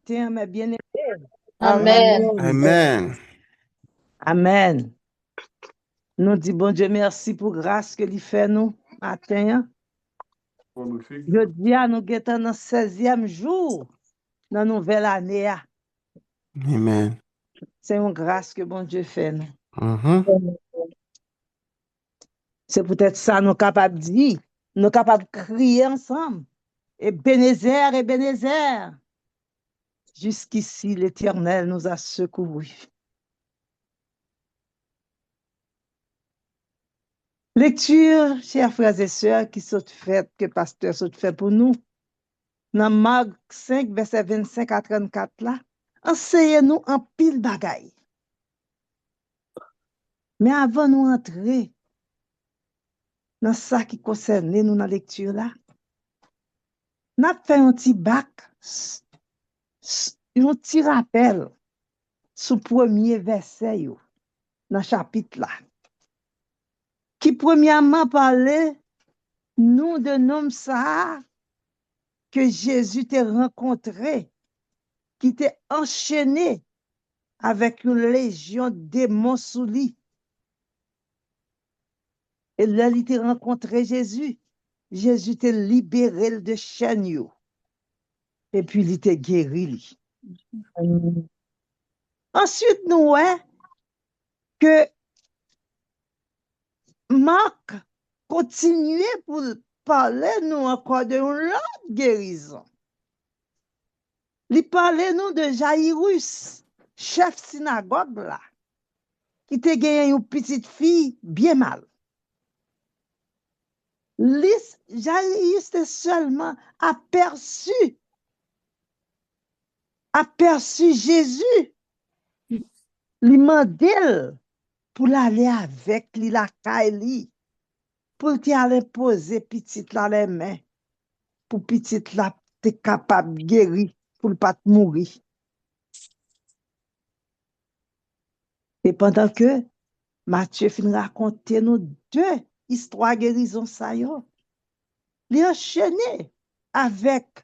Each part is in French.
matin, mes bien-aimés. Amen. Amen. Amen. Nous disons, bon Dieu, merci pour grâce que lui fait nous matin. Je dis à nous guettons dans le 16e jour, dans la nouvelle année. Amen. C'est une grâce que bon Dieu fait nous. Mhm. C'est peut-être ça nous capables de dire, nous capables de crier ensemble. Ebenezer, Ebenezer. Jusqu'ici, l'Éternel nous a secourus. Lecture, chers frères et sœurs, qui sont faites, que pasteur sont fait pour nous. Dans Marc 5, verset 25 à 34 là, enseignez-nous en pile bagaille. Mais avant nous entrer dans ça qui concerne nous dans la lecture là, nous avons fait un petit bac, un petit rappel sur le premier verset yo, dans le chapitre là, qui premièrement parlait nous de nom ça que Jésus t'a rencontré, qui t'est enchaîné avec une légion de démons sous lui. Et là, il t'a rencontré Jésus. Jésus t'a libéré de chaîne. Et puis, il t'a guéri. Ensuite, nous voyons que Marc continuait pour parler nous encore de l'autre guérison. Il parlait nous de Jairus, chef synagogue là, qui t'a gagné une petite fille bien mal. Jairus était seulement aperçu Jésus, lui mandait pour aller avec lui la caille, pour qu'il aller poser petite là les mains, pour petite là t'es capable de guérir, pour ne pas mourir. Et pendant que Matthieu finit raconter nous deux histoires guérison ça yo, il enchaîné avec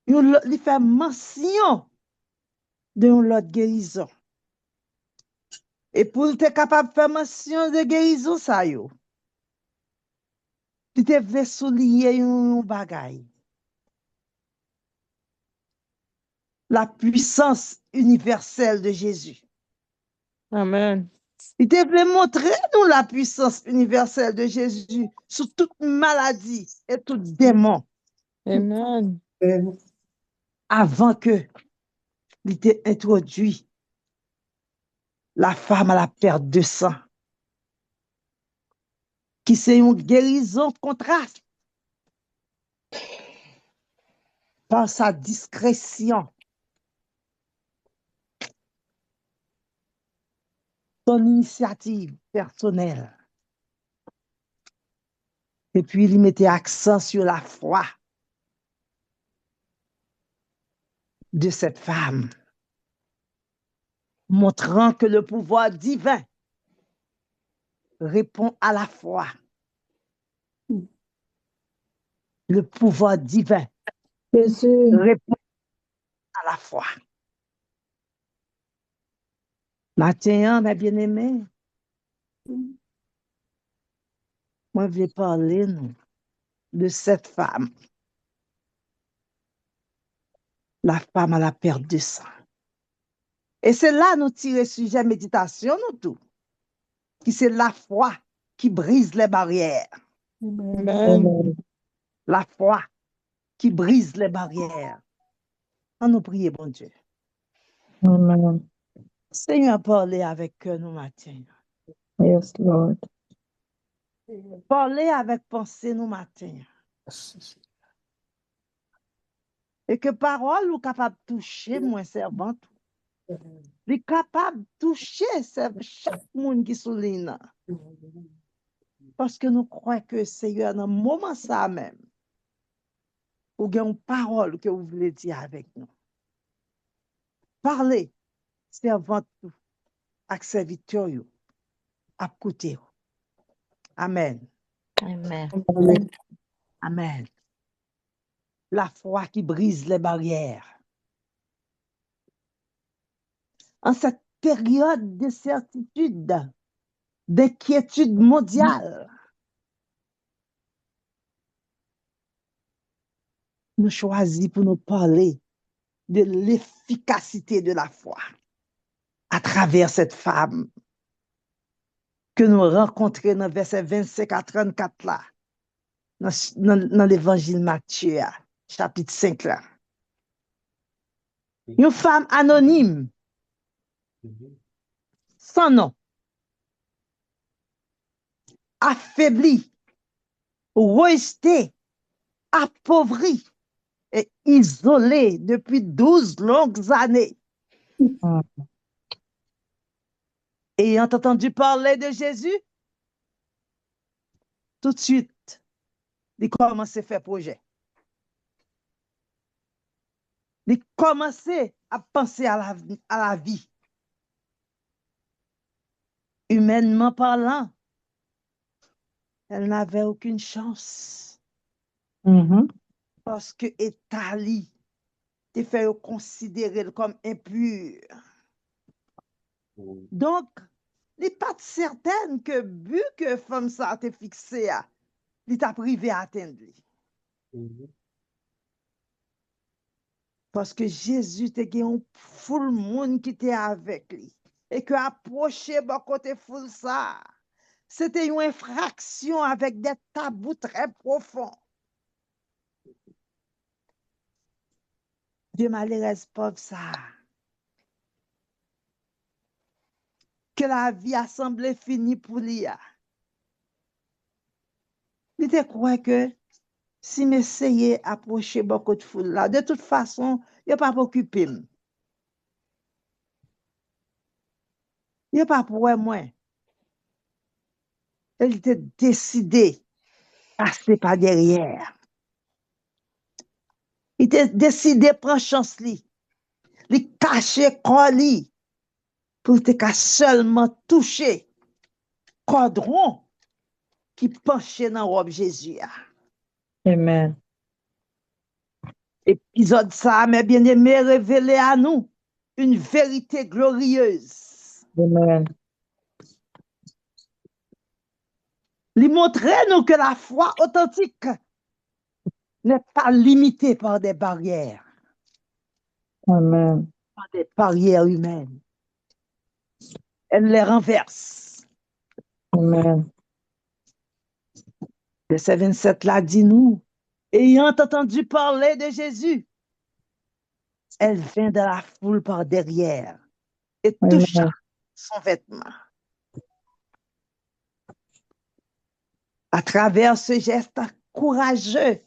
il fait mention de l'autre guérison. Et pour être capable de faire mention de guérison ça yo, il devait souligner un bagay. La puissance universelle de Jésus. Amen. Il devait montrer nous la puissance universelle de Jésus sur toute maladie et tout démon Amen. avant que il t'ait introduit la femme à la perte de sang, qui c'est une guérison contraste par sa discrétion, son initiative personnelle. Et puis, il mettait accent sur la foi de cette femme, montrant que le pouvoir divin répond à la foi. Le pouvoir divin Jésus. répond à la foi. Maintenant, mes bien-aimés, moi, je vais parler nous, de cette femme, la femme à la perte de sang. Et c'est là nous tirons sujet méditation, nous tout, qui c'est la foi qui brise les barrières. Amen. La foi qui brise les barrières. On nous prie, bon Dieu. Amen. Seigneur, parlez avec nous matin. Yes, Lord. Parlez avec pensée nous matin. Et que parole ou capable de toucher moi servante. Il est capable de toucher chaque monde qui souligne. Parce que nous croyons que Seigneur, dans le moment ça même, vous avez une parole que vous voulez dire avec nous. Parlez, servante, avec serviteur, à côté. Amen. Amen. Amen. La foi qui brise les barrières. en cette période d'incertitude, d'inquiétude mondiale, nous choisissons pour nous parler de l'efficacité de la foi à travers cette femme que nous rencontrons dans verset 25 à 34 là, dans l'évangile Matthieu, chapitre 5 là. Une femme anonyme, sans nom, affaiblie, rejetée, appauvrie et isolée depuis 12 longues années. Mm. Ayant entendu parler de Jésus, tout de suite, il commence à faire projet. Il commence à penser à la vie. Humainement parlant, elle n'avait aucune chance Mhm. parce que Italie te fait considérer comme impur. Donc, il n'est pas certaine que but que femme ça a été fixé, il t'a privé à atteindre. Parce que Jésus te gagné un full monde qui était avec lui. Et que approcher bon côté full ça, c'était une infraction avec des tabous très profonds. Dieu malheureuse pauvre ça. Que la vie a semblé finie pour lui. Il te croit que si m'essayais d'approcher beaucoup de foule là, de toute façon, il n'y a pas occupé. Il n'y a pas pour moi. Elle était décidée à passer par derrière. Il était décidé à prendre chance li. Il caché corps li pour te seulement toucher cordon qui penchait dans robe Jésus. Amen. Épisode ça, mes bien-aimés, révélé à nous une vérité glorieuse. Amen. Il montrait nous que la foi authentique n'est pas limitée par des barrières, Amen. par des barrières humaines. Elle les renverse. Amen. Verset 27 là dit nous, ayant entendu parler de Jésus, elle vint de la foule par derrière et toucha Amen. son vêtement. À travers ce geste courageux,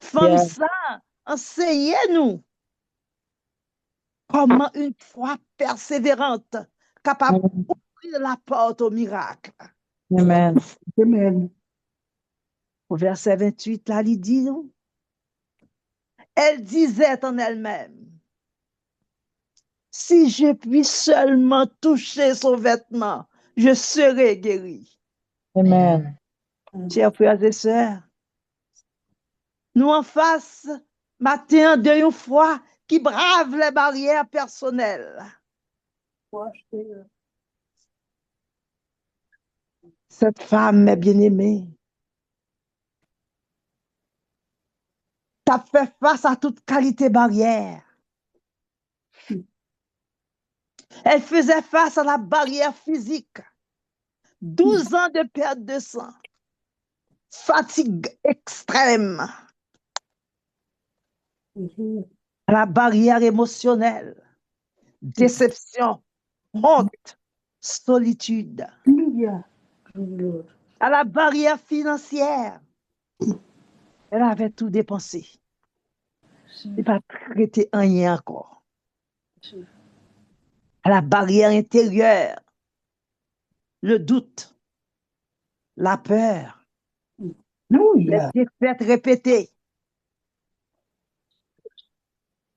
femme Yeah. ça, enseignez-nous comment une foi persévérante capable d'ouvrir la porte au miracle. Amen. Amen. Au verset 28, là, il dit, elle disait en elle-même, si je puis seulement toucher son vêtement, je serai guérie. Amen. Chers frères et sœurs, nous en face, matin de une foi qui brave les barrières personnelles. Cette femme, mes bien-aimés, t'a fait face à toute qualité barrière. Elle faisait face à la barrière physique. 12 ans de perte de sang, fatigue extrême, à la barrière émotionnelle, déception, honte, solitude, Hallelujah. Lord. à la barrière financière. Elle avait tout dépensé. Il n'a pas traité rien encore. À la barrière intérieure, le doute, la peur, les Hallelujah. défaites répétées.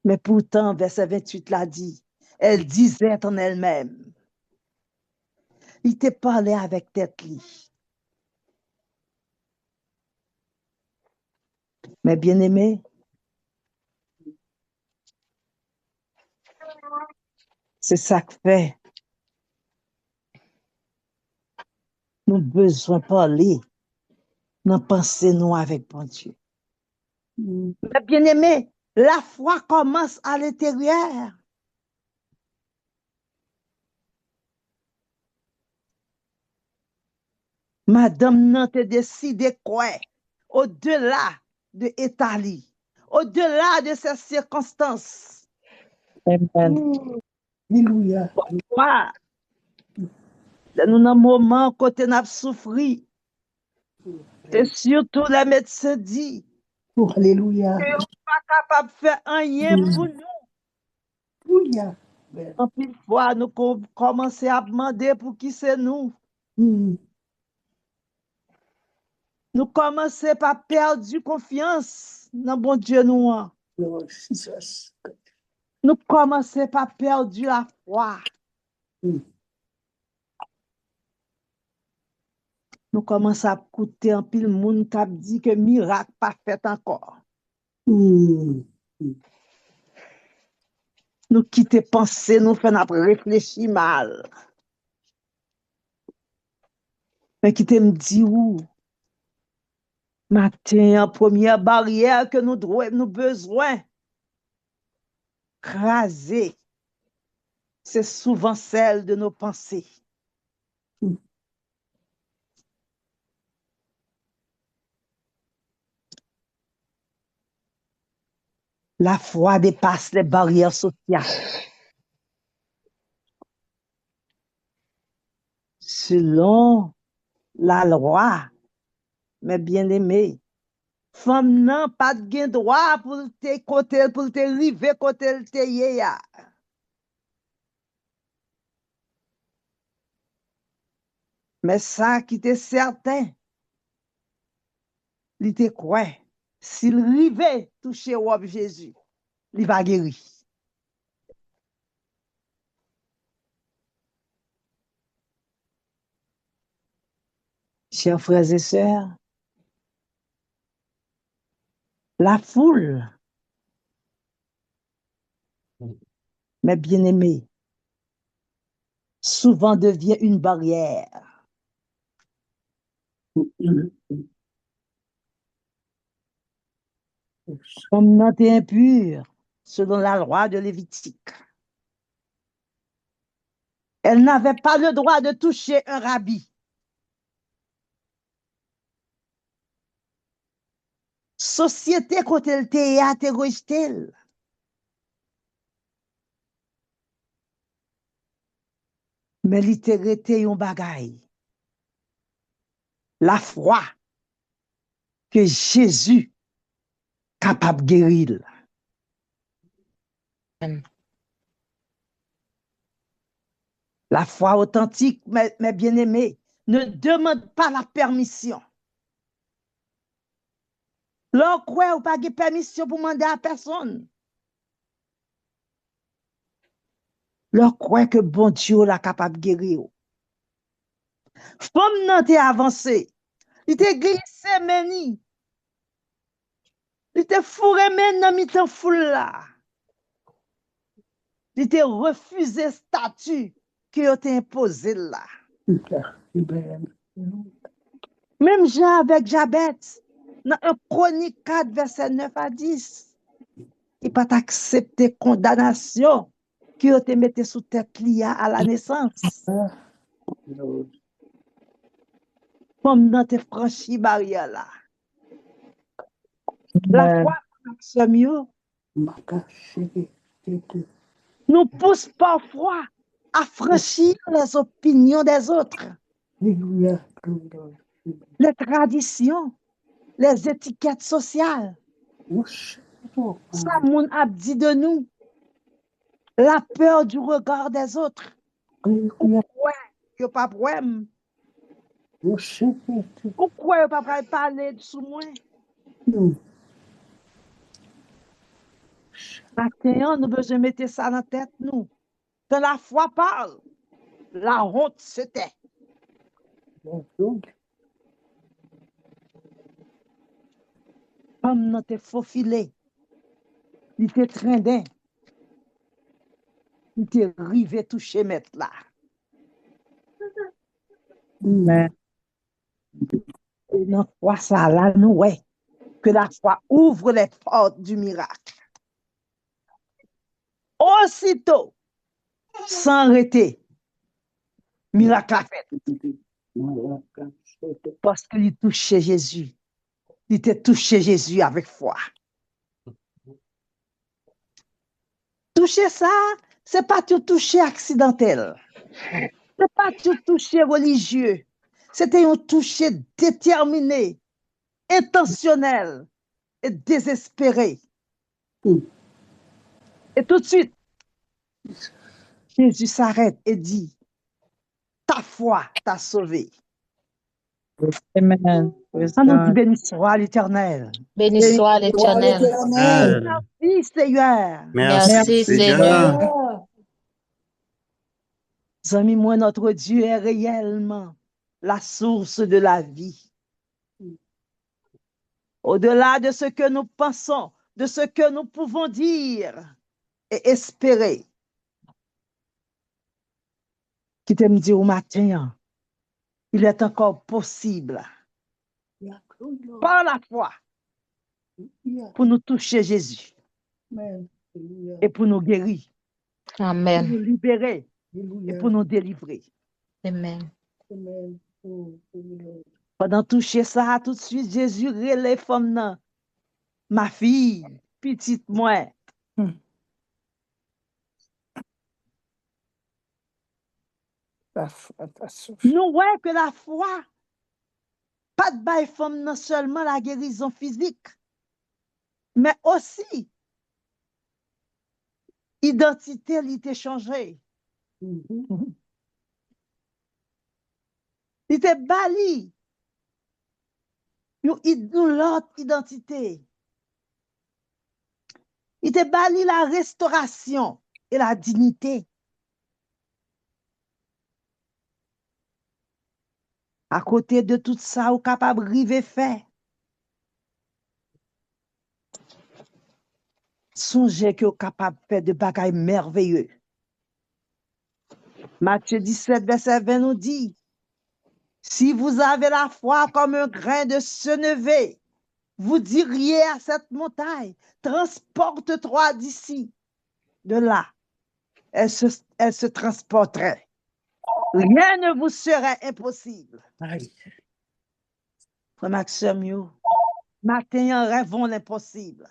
Mais pourtant, verset 28 l'a dit, elle disait en elle-même, il te parlait avec tête lit. Mais bien aimé, C'est ça que fait. Nous avons besoin de parler, de penser nous avec bon Dieu. Mm. Mais bien aimé, la foi commence à l'intérieur. Madame nan te décidé quoi? Au-delà de l'Italie, au-delà de ces circonstances. Amen. Oh, Alléluia. Quoi? Nous dans un moment côté n'a souffri. Et surtout les médecins disent Oh, Alléluia. que nous pas capable de faire rien pour nous. Alléluia. Amen. En pile fois, nous commençons à demander pour qui c'est nous. Mm. Nous commençons par perdre confiance dans bon Dieu nous. Lord Jesus. Nous commençons par perdre la foi. Mm. Nous commençons à écouter un pile monde qui dit que miracle pas fait encore. Mm. Nous quitter penser, nous faisons réfléchir mal. Mais qui te me dit où? Matin, première barrière que nous besoin craser, c'est souvent celle de nos pensées. Mm. La foi dépasse les barrières sociales. Selon la loi, mes bien-aimés, femme n'a pas de droit pour te côté, pour te river côté te ya. Mais ça qui était certain, il était quoi? S'il rivait toucher au Jésus, il va guérir. Chers frères et sœurs, la foule, mes bien-aimés, souvent devient une barrière. Mm. Comme non t'es impure, selon la loi de Lévitique. Elle n'avait pas le droit de toucher un rabbi. Société côté elle te rejeté. Mais il te rete yon bagay. La foi que Jésus capable de guérir. La foi authentique, mes bien-aimés, ne demande pas la permission. L'on croit ou pas de permission pour demander à personne. L'on croit que bon Dieu est capable de guérir. Femme nan te avancé. Il te glissé meni. Il te fourré men nan mitan foule là. Il te refusé statut que yo te imposé là. Amen. Même Jean avec Jabet, dans un Chronique 4, verset 9 à 10, il pas accepté condamnation que yo te mette sous tête liya à la naissance. Lord. Comme dans te franchi barrière là. La Amen. foi, c'est mieux. Makashiri. Nous pousse parfois à franchir les opinions des autres, Alléluia. Lord. les traditions, les étiquettes sociales. Oh, Ça, moun a dit de nous, la peur du regard des autres. Alléluia. Ouais, yo pas problème. Worship. Pourquoi yo pas parler sous moi? Mm. Maintenant, nous besoin mettre ça dans la tête, nous. Quand la foi parle, la honte se tait. Lord. Comme nous te faufilé, il te traîné. qui t'est rivé toucher mettre là. Amen. Et dans foi ça là, nous, ouais, que la foi ouvre les portes du miracle. Aussitôt, sans arrêter, miracle a fait. Parce qu'il touchait Jésus. Il t'a touché Jésus avec foi. Toucher ça, c'est pas tout toucher accidentel. C'est pas tout toucher religieux. C'était un toucher déterminé, intentionnel et désespéré. Et tout de suite, Jésus s'arrête et dit, ta foi t'a sauvé. Amen. Praise On nous dit God. béni soit l'Éternel. Béni Béni soit soit l'Éternel. l'Éternel. Amen. Merci Seigneur. Merci, Merci, Seigneur. Seigneur. Amis, moi, notre Dieu est réellement la source de la vie. Au-delà de ce que nous pensons, de ce que nous pouvons dire et espérer. Qui t'aime dire au matin, il est encore possible, par la foi, pour nous toucher Jésus et pour nous guérir, pour Amen. nous libérer et pour nous délivrer. Amen. Pendant toucher ça, tout de suite, Jésus relève femme nan. Ma fille, petite moi. La foi t'a sauvé. Nous voyons que la foi, pas de bail femme non seulement la guérison physique, mais aussi identité elle était changée. Il était bali. Nous l'autre identité. Il était bali la restauration et la dignité. À côté de tout ça, ou capable de river faire. Songez que vous capable de faire de bagailles merveilleux. Matthieu 17, verset 20 nous dit, si vous avez la foi comme un grain de sénévé, vous diriez à cette montagne, transporte-toi d'ici. De là, elle se transporterait. Rien ne vous serait impossible. Frère Maxime, matin, en rêvons l'impossible.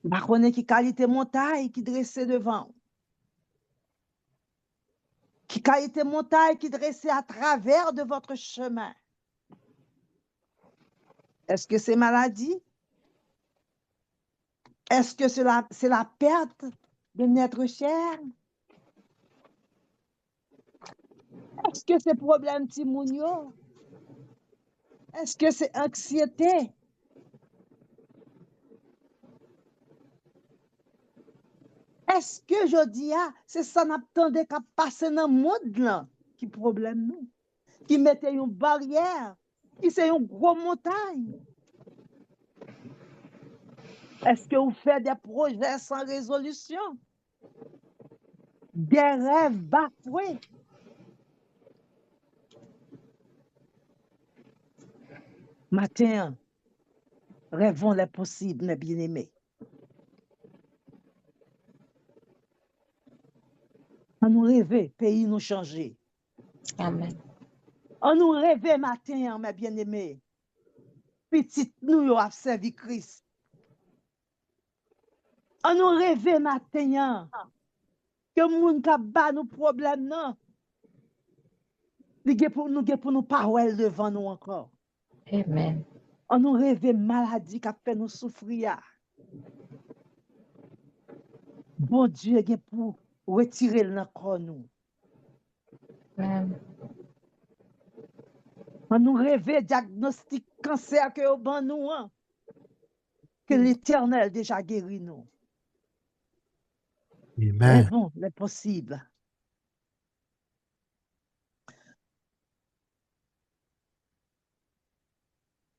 Je connais qui qualité montagne qui dressait devant. Qui qualité montagne qui dressait à travers de votre chemin. Est-ce que c'est maladie? Est-ce que c'est la perte de notre chair? Est-ce que c'est problème timounio? Est-ce que c'est anxiété? Est-ce que je dis, c'est ça n'attendait qu'à passer dans le monde là, qui problème nous? Qui mettait une barrière, qui c'est une grosse montagne? Est-ce que vous faites des projets sans résolution? Des rêves bafoués? Matin, rêvons les possibles, mes bien-aimés. On nous rêve, pays nous changer. Amen. On nous rêve matin, mes bien-aimés. Petit nous a servi Christ. On nous rêve matin que moun ka ba nous problème non. Li gen pour nous parole devant nous encore. Amen. On nous rêve maladie qui fait nous souffrir. Bon Dieu gen pour retirer le corps nous. Amen. On nous rêve diagnostic cancer que au ban nous que l'Éternel déjà guéri nous. Amen. Rêvons le possible.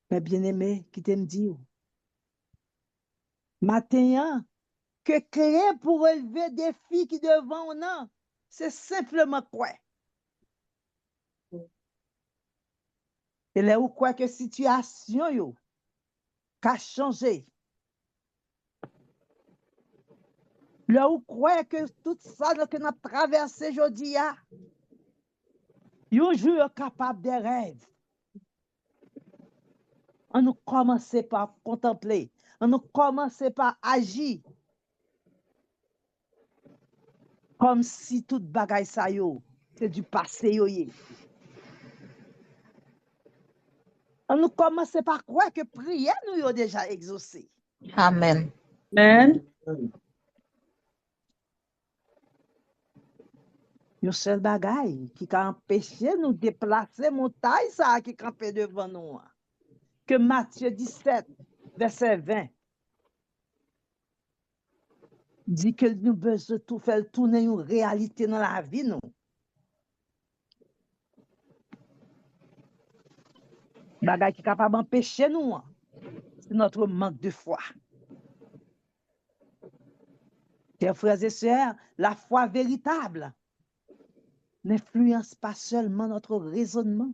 Mes bien-aimés, qui t'aiment dire, matin, que créer pour relever des défis qui devant nous, c'est simplement quoi? Et là où quoi que situation yo qu'a changé. Là où quoi que tout ça que nous avons traversé aujourd'hui, un jour capable des rêves. On nous commence par contempler, on nous commence par agir. Comme si toute bagaille ça yo, c'est du passé yo yé. On nous commence par croire que prière nous yo déjà exaucé. Amen. Amen. Yon seul bagaille qui a empêché nous déplacer montagne ça qui campait devant nous. Que Matthieu 17, verset 20, dit que nous besoin tout faire tourner une réalité dans la vie nous. Bagaille qui est capable d'empêcher nous, c'est notre manque de foi. Chers frères et sœurs, la foi véritable n'influence pas seulement notre raisonnement,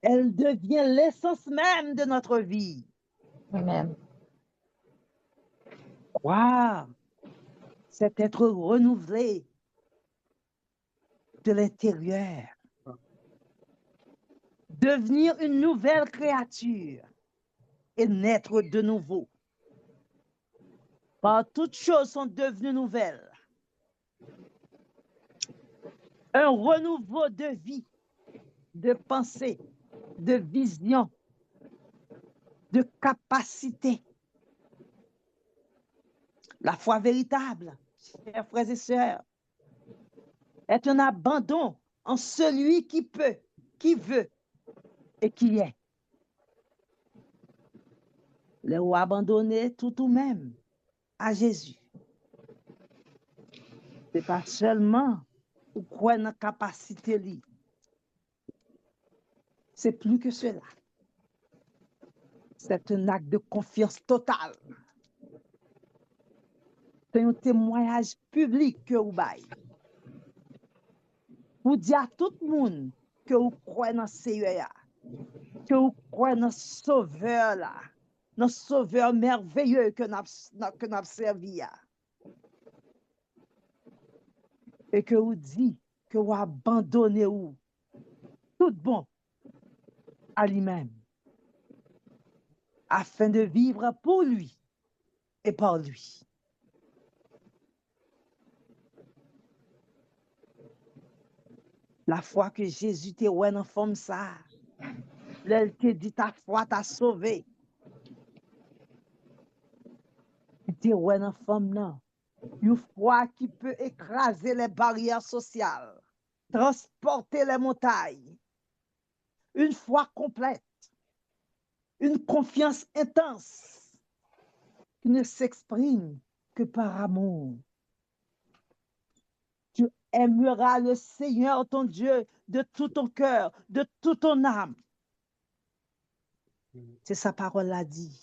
elle devient l'essence même de notre vie. Amen. Croire, c'est être renouvelé de l'intérieur, devenir une nouvelle créature et naître de nouveau. Par toutes choses sont devenues nouvelles. Un renouveau de vie, de pensée, de vision, de capacité. La foi véritable, chers frères et sœurs, est un abandon en celui qui peut, qui veut et qui est. Le ou abandonner tout ou même à Jésus. Ce n'est pas seulement ou croire dans la capacité li. C'est plus que cela. C'est un acte de confiance totale. C'est un témoignage public que vous baillez. Vous dites à tout le monde que vous croyez dans le Seigneur, que vous croyez dans le Sauveur, dans le Sauveur merveilleux que nous avons servi. Et que vous dites que vous abandonnez tout bon à lui-même, afin de vivre pour lui et par lui. La foi que Jésus te ouais dans forme ça, elle te dit ta foi t'a sauvé. Te ouais dans forme là, une foi qui peut écraser les barrières sociales, transporter les montagnes. Une foi complète, une confiance intense qui ne s'exprime que par amour. Tu aimeras le Seigneur ton Dieu de tout ton cœur, de toute ton âme. C'est sa parole l'a dit.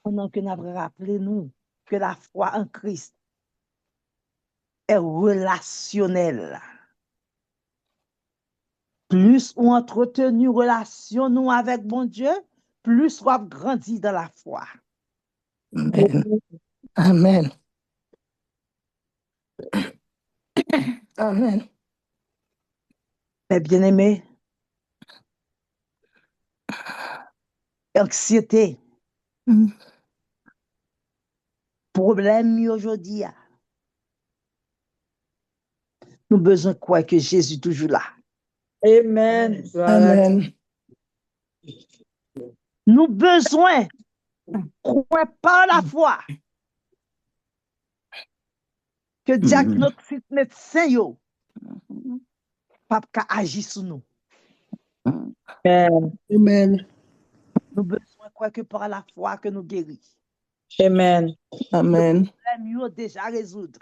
Pendant que nous avons rappelé nous que la foi en Christ est relationnelle. Plus on entretenu relation nous avec bon Dieu, plus on a grandi dans la foi. Amen. Amen. Amen. Mes bien-aimés, anxiété, problème aujourd'hui, nous avons besoin de croire que Jésus est toujours là. Amen. Amen. Nous avons besoin de croire par la foi que diagnostic médecin yo pas agir sur nous. Amen. Amen. Nous avons besoin de croire que par la foi que nous guérissons. Amen. Amen. Les problèmes déjà résoudre.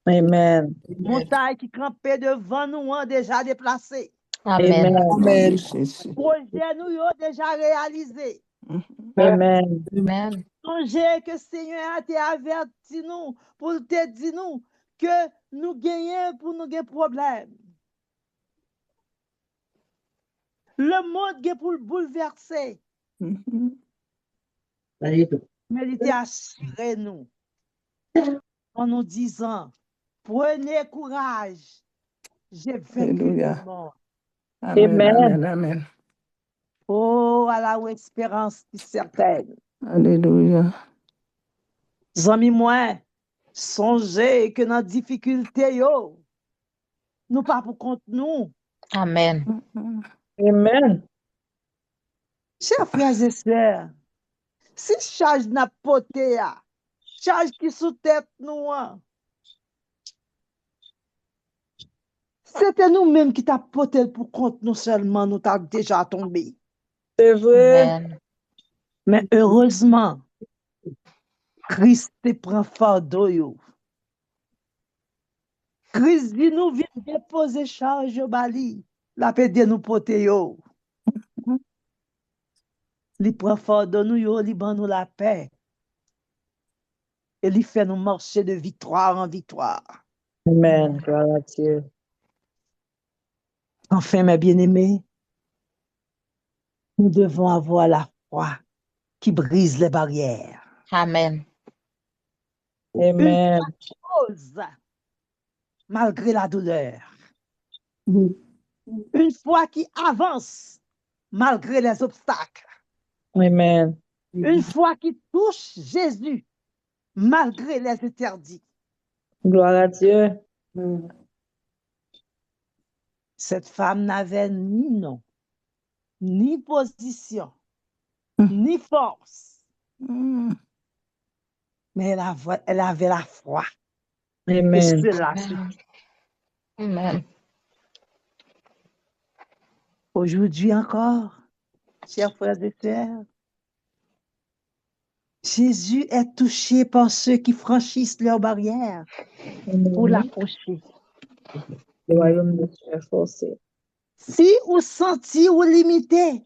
Amen. Montagne qui campait devant nous ont déjà déplacé. Amen. Amen. Projet nous ont déjà réalisé. Amen. Amen. Songez que Seigneur a te averti nous pour te dire nous que nous gagnons pour nous gagner problème. Le monde est pour le bouleverser. Mais il était assuré nous en nous disant, prenez courage, j'ai vaincu le Alléluia. monde. Amen. Amen. Amen. Amen. Oh, à la espérance qui certaine. Alléluia. Zami moi, songez que dans la difficulté, yo, nous pas pour compte nous. Amen. Amen. Chers frères et sœurs, si charge n'a poté, charge qui sous tête nous, c'était nous-mêmes qui t'a poté pour compte nous seulement, nous t'a déjà tombé. C'est vrai. Amen. Mais heureusement, Christ te prend fardeau yo. Christ dit nous vient déposer charge au bali, la paix de nous poté yo. Li prend fardeau nous yo, li ban nous la paix. Et li fait nous marcher de victoire en victoire. Amen. Gloire à Dieu. Enfin, mes bien-aimés, nous devons avoir la foi qui brise les barrières. Amen. Amen. Ose, malgré la douleur. Une foi qui avance malgré les obstacles. Amen. Une foi qui touche Jésus malgré les interdits. Gloire à Dieu. Cette femme n'avait ni nom, ni position, ni force, mais elle avait la foi. Et Amen. cela suffit. Amen. Aujourd'hui encore, chers frères et sœurs, Jésus est touché par ceux qui franchissent leurs barrières pour Amen. l'approcher. Le royaume de Dieu est forcé. Si vous sentez ou limité,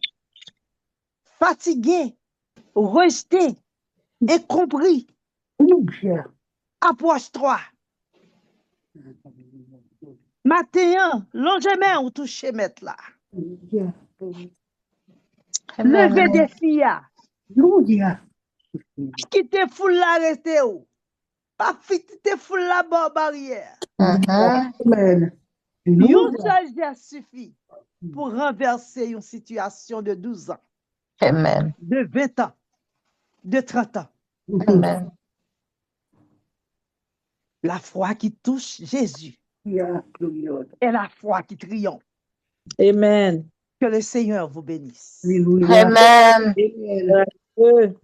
fatigué, rejeté, incompris, approche-toi. Matin, longement ou toucher mettre là. Levez des filles. Qui te foule la rester où? Pas fit te foule la barrière. Mhm. Yon seul geste suffit pour renverser une situation de 12 ans, Amen. de 20 ans, de 30 ans. Amen. La foi qui touche Jésus est la foi qui triomphe. Amen. Que le Seigneur vous bénisse. Amen. Dieu.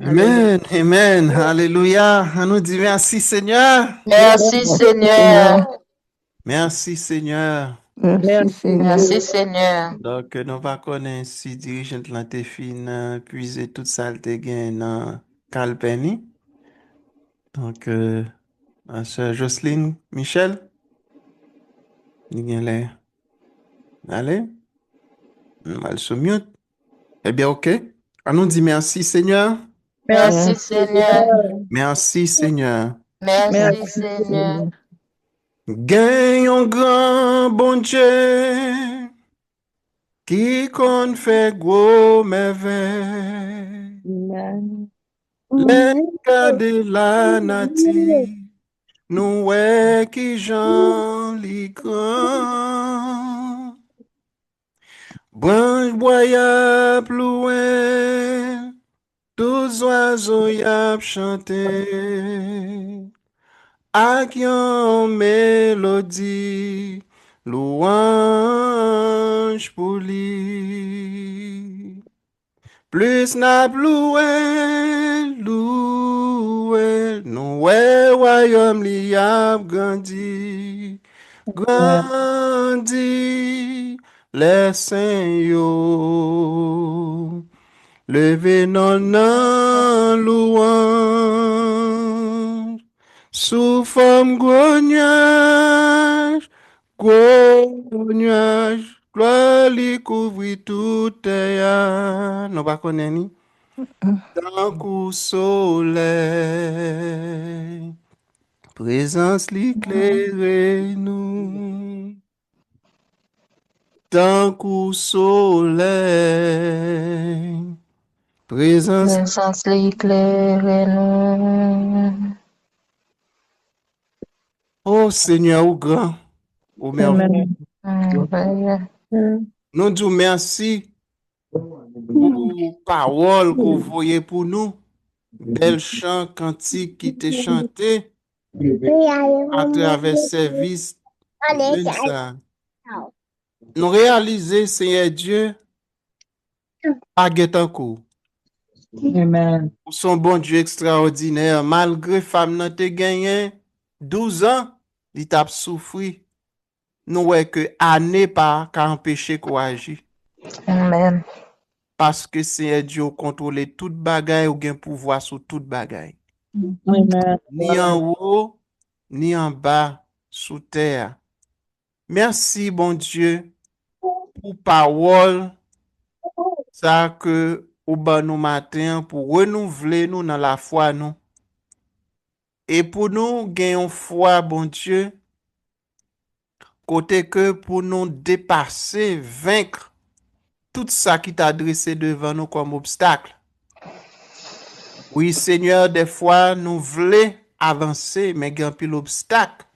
Amen. Amen. Alléluia. On nous dit merci Seigneur. Merci Seigneur. Merci Seigneur. Merci Seigneur. Merci Seigneur. Donc, nous pas connaître si dirigeant la te fin puiser toute ça te gain dans Calpeni. Donc, ma sœur Jocelyne Michel, il y a les. Allez, mal sous mute. Eh bien, ok. On nous dit merci Seigneur. Merci Seigneur. Merci Seigneur. Merci Seigneur. Gagne un grand bon Dieu qui qu'on fait gros merveille. Amen. Les cas de la nature, nous qui j'en li grand. Branche boya loin, tous oiseaux y a chanté. Ak yon mélodie, louange pour lui. Plus n'a loué, nous royaume li a grandi, grandi, les saints yo. Levez non louange, sous forme gros nuage, gloire lui couvrit tout terre. Non pas connaître ni? Tant qu'au soleil, présence l'éclaire nous. Tant qu'au soleil, présence. Présence l'éclaire nous. Oh Seigneur, au grand, au merveilleux. Amen. Nous disons merci pour parole que vous voyez pour nous. Bel chant, cantique qui t'est chanté à travers service. Jeune ça. Nous réaliser, Seigneur Dieu, pas encore. Amen. Pour son bon Dieu extraordinaire, malgré femme n'a te gagné 12 ans, il t'a souffri. Nous voyons que année par qu'à empêcher qu'on agit. Amen. Parce que Seigneur Dieu contrôle toute bagaille ou gain pouvoir sur toute bagaille. Amen. Ni en haut, ni en bas, sous terre. Merci, bon Dieu, pour parole, ça que au bas nous matin, pour renouveler nous dans la foi, nous. Et pour nous gagner foi, bon Dieu, côté que pour nous dépasser, vaincre tout ça qui t'a dressé devant nous comme obstacle. Oui, Seigneur, des fois, nous voulons avancer, mais il y a un pile obstacle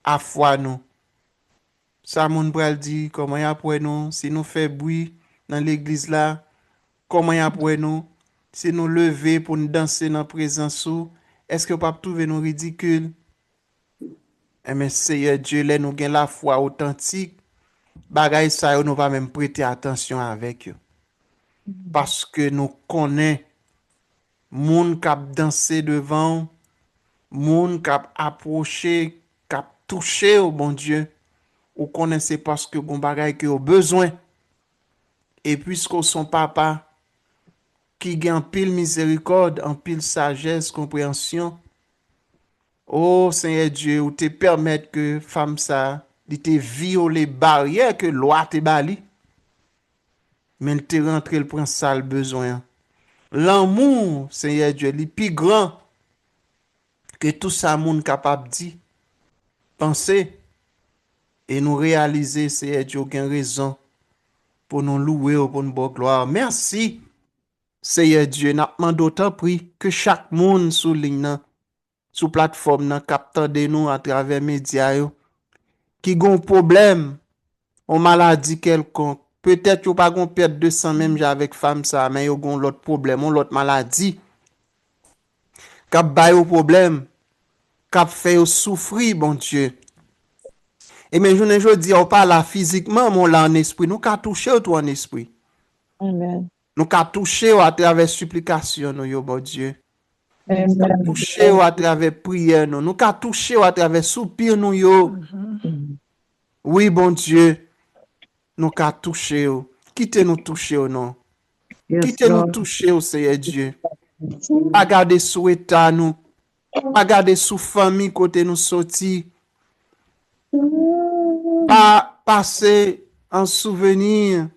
à foi nous. Ça, mon bral dit, comment y a pour nous, si nous faisons bruit dans l'église là, comment y a pour nous, si nous lever pour nous danser dans la présence, est-ce que pas trouver nous ridicule? Mais Seigneur Dieu, là, nous avons la foi authentique, bagay ça, nous pas même prêter attention avec eux. Parce que nous connaissons moun k'ap danser devant, moun k'ap approché, k'ap touché au bon Dieu, ou connaissez parce que bon bagay que au besoin. Et puisque son papa qui gagne pile miséricorde, en pile sagesse, compréhension, oh Seigneur Dieu, ou te permettre que femme ça, de te violer barrières que loi te bali, mais il te rentré le prend ça le besoin. L'amour, Seigneur Dieu, est plus grand que tout ça monde capable de penser et nous réaliser, Seigneur Dieu, aucune raison pour nous louer ou pour nous bonne gloire. Merci, Seigneur Dieu, n'a demandé d'autant prix que chaque monde sous ligne, sous plateforme, capte de nous à travers les médias, qui ont un problème, une maladie quelconque. Peut-être qu'ils n'ont pas de perte de sang même avec femme ça, mais ils ont l'autre problème, l'autre maladie. Qui a un problème, qui fait souffrir, bon Dieu. Et mais je dis, on parle là physiquement, mais on l'a en esprit. Nous qu'à toucher tout en esprit. Amen. Nous qu'à toucher à travers supplication, nous, bon Dieu. Amen. Toucher à travers prière, nous qu'à toucher à travers soupir, nous, yo. Oui, bon Dieu. Nous qu'à toucher. Quittez-nous toucher, non. Quittez-nous toucher, au Seigneur Dieu. Pas garder sous état, nous. Pas garder sous famille, côté nous sortir. Pas passer en souvenir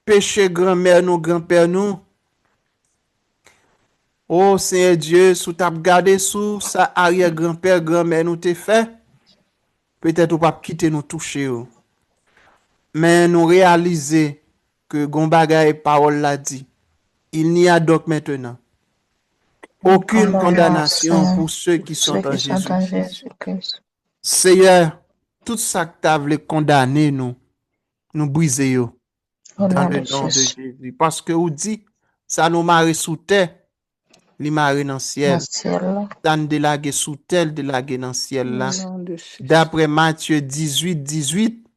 péché grand-mère nous, grand-père nous. Oh Seigneur Dieu, sous t'as gardé sous sa arrière-grand-père, grand-mère nous t'es fait. Peut-être ou pas quitter nous toucher. Mais nous réaliser que Gombaga et parole l'a dit. Il n'y a donc maintenant aucune condamnation pour ceux qui sont en Jésus-Christ. Seigneur, tout ça que tu as voulu condamner nous briser yo. Dans le nom de Jésus. Parce que vous dit, ça nous marie sous terre, li marie dans le ciel. Ça nous délague sous terre, délague dans le ciel là. D'après Matthieu 18, 18,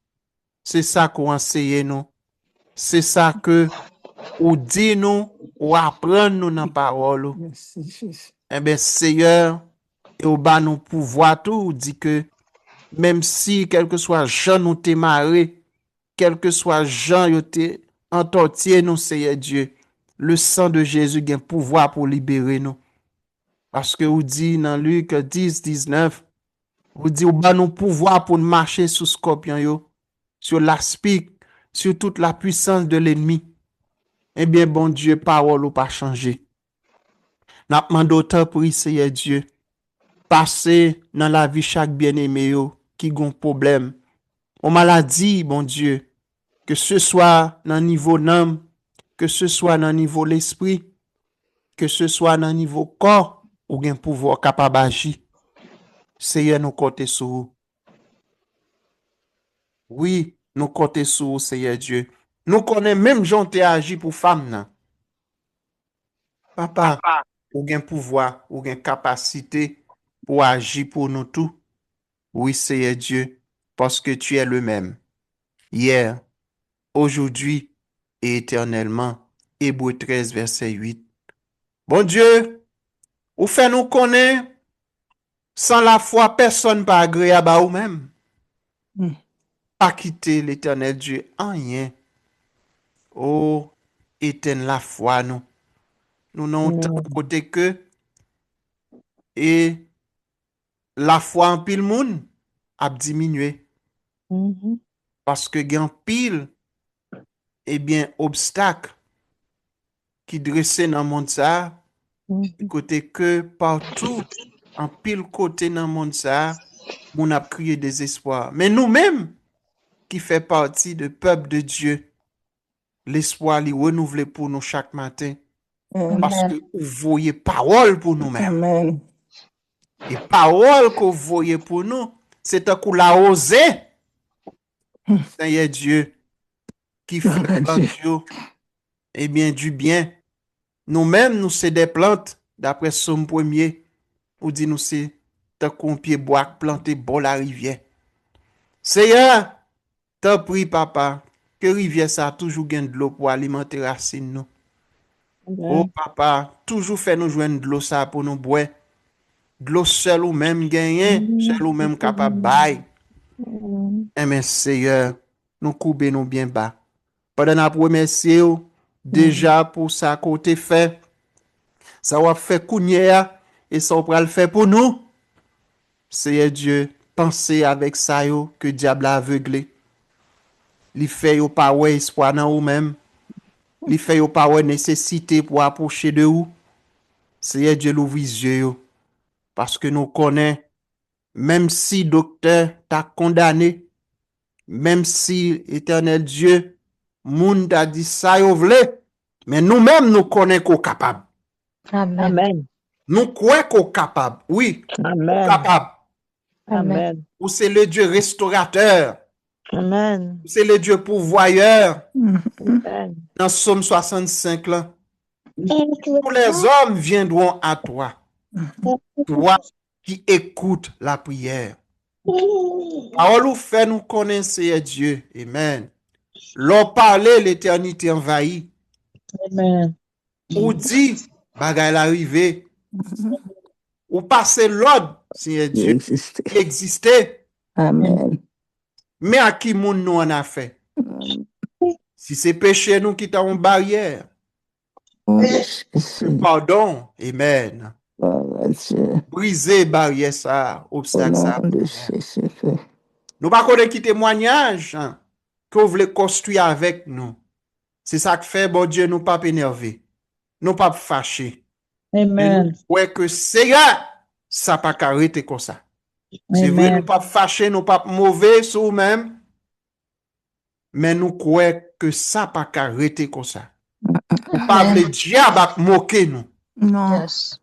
c'est ça qu'on enseigne nous. C'est ça que ou dit nous, ou apprend nous dans la parole. Eh bien, Seigneur, et au bas nous pouvoir tout, dit que même si, quel que soit Jean nous t'es marré, quel que soit Jean yo t'es entortier nous, Seigneur Dieu, le sang de Jésus a un pouvoir pour libérer nous. Parce que vous dit dans Luc 10, 19, vous dit ou bas nous pouvoir pour marcher sous scorpion yo, sur l'aspic, sur toute la puissance de l'ennemi. Eh bien, bon Dieu, parole ou pas changé. N'a demandé autant pour Seigneur Dieu. Passer dans la vie chaque bien-aimé yo qui gon problème. On maladie, bon Dieu. Que ce soit dans le niveau d'âme, que ce soit dans le niveau l'esprit, que ce soit dans le niveau corps, ou bien pouvoir capable d'agir. Seigneur, nous comptons sur vous. Oui, nous comptons sur vous, Seigneur Dieu. Nous connaissons même gens qui agi pour femmes. Nan. Papa, ou bien pouvoir, ou bien capacité pour agir pour nous tous. Oui, Seigneur Dieu, parce que tu es le même. Hier, aujourd'hui et éternellement. Hébreux 13, verset 8. Bon Dieu, ou fait nous connaître, sans la foi, personne pas agréable à vous-même. Pas quitter l'éternel Dieu en rien. Oh, éteindre la foi, nous. Nous n'avons tant côté que, et la foi en pile monde a diminué. Parce que il y a un pile, eh bien, obstacle qui dressait dans le monde ça, côté que partout, en pile côté dans le monde ça, on a crié désespoir. Mais nous-mêmes, qui fait partie du peuple de Dieu, l'espoir li renouvelé pour nous chaque matin. Parce que vous voyez parole pour nous-mêmes. Amen. Et parole que vous voyez pour nous, c'est un coup la osé. Seigneur Dieu, qui fait en Dieu, eh bien, du bien. Nous-mêmes, nous, c'est des plantes, d'après Somme 1er, où dit nous, c'est un coup pied bois planté bon la rivière. Seigneur, t'en prie, papa, que rivière ça a toujours gain de l'eau pour alimenter racines nous. Oh, papa, toujours fait nous joindre de l'eau ça pour nous boire. De l'eau seul ou même gagner, seul ou même capable bail. Eh bien, Seigneur, nous couper nous bien bas. Pendant la remercier déjà pour ça côté fait. Ça va faire cougnère et ça va le faire pour nous. Seigneur Dieu, pensez avec ça yo que diable a aveuglé. Li fait yo pas ouais espoir dans vous-même. Li fait yo pas ouais nécessité pour approcher de vous. Seigneur Dieu, l'ouvre les yeux. Parce que nous connaissons, même si docteur t'a condamné, même si éternel Dieu, moun t'a dit ça yo vle, mais nous-mêmes nous connaissons qu'on est capable. Amen. Nous croyons qu'on est capable. Oui, capable. Amen. Ou c'est le Dieu restaurateur. Amen. C'est le Dieu pourvoyeur. Amen. Dans Somme 65, là, tous les hommes viendront à toi. Toi qui écoutes la prière. Parole ou fait nous connaître Dieu. Amen. L'on parlait, l'éternité envahie. Amen. Ou dit, bagay l'arrivée. Ou passer l'ordre, Seigneur Dieu, qui existait. Amen. Mais à qui moun nous en a fait? Si c'est péché nous qui t'avons barrière. Pardon. Amen. Briser barrière ça, obstacle ça. Nous pas connaître qui témoignage hein, que vous voulez construire avec nous. C'est ça que fait, bon Dieu, nous pas énerver. Nous pas fâcher. Amen. Ouais que Seigneur, ça pas arrêter comme ça. C'est vrai, nous pas fâcher, nous pas mauvais sur nous-mêmes. Mais nous croyons que ça pas arrêter comme ça. Nous pas le diable à moquer nous. Non. Yes.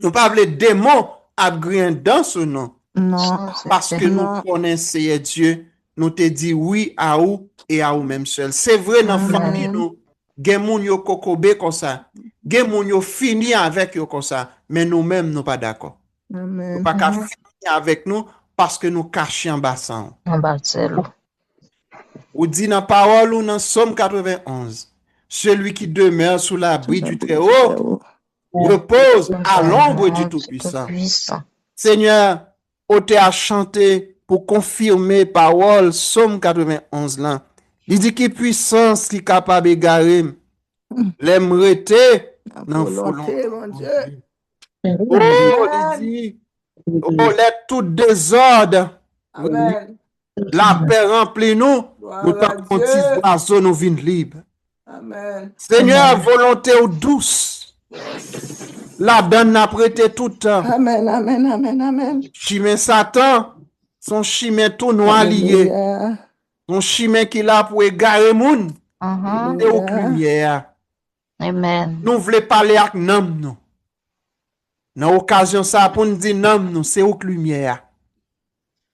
Nous pas le démon à griller dans ce nom. Non. Parce que nous connaissons Dieu, nous te dit oui à vous et à vous même seul. C'est vrai dans la famille nous, gen moun yo kokobe comme ça, gen moun yo fini avec yo comme ça, mais nous-mêmes nous pas d'accord. Nous pas qu'à finir avec nous parce que nous cachons en bassin. En Barcelo. Ou dit dans parole ou dans Somme 91, celui qui demeure sous l'abri du Très-Haut repose à l'ombre du Tout-Puissant. Seigneur, ôte à chanter pour confirmer parole Somme 91 là. Il dit qui puissance qui capable d'égarer l'aimerait dans volonté mon Dieu. Oh, il dit oh let tout désordre. Amen. La paix remplit nous. Nous t'en petit oiseau nous vînes libres. Amen. Seigneur, volonté ou douce. La donne n'a prêté tout le temps. Amen. Amen. Amen. Amen. Chimé Satan, son chimé tout noir lié. Hallelujah. Son chimé qui l'a pour égarer moun. Mhm. C'est au Hallelujah. lumière. Amen. Nous voulons parler avec nam nous. Dans l'occasion ça pour nous dire nam nous, c'est au lumière.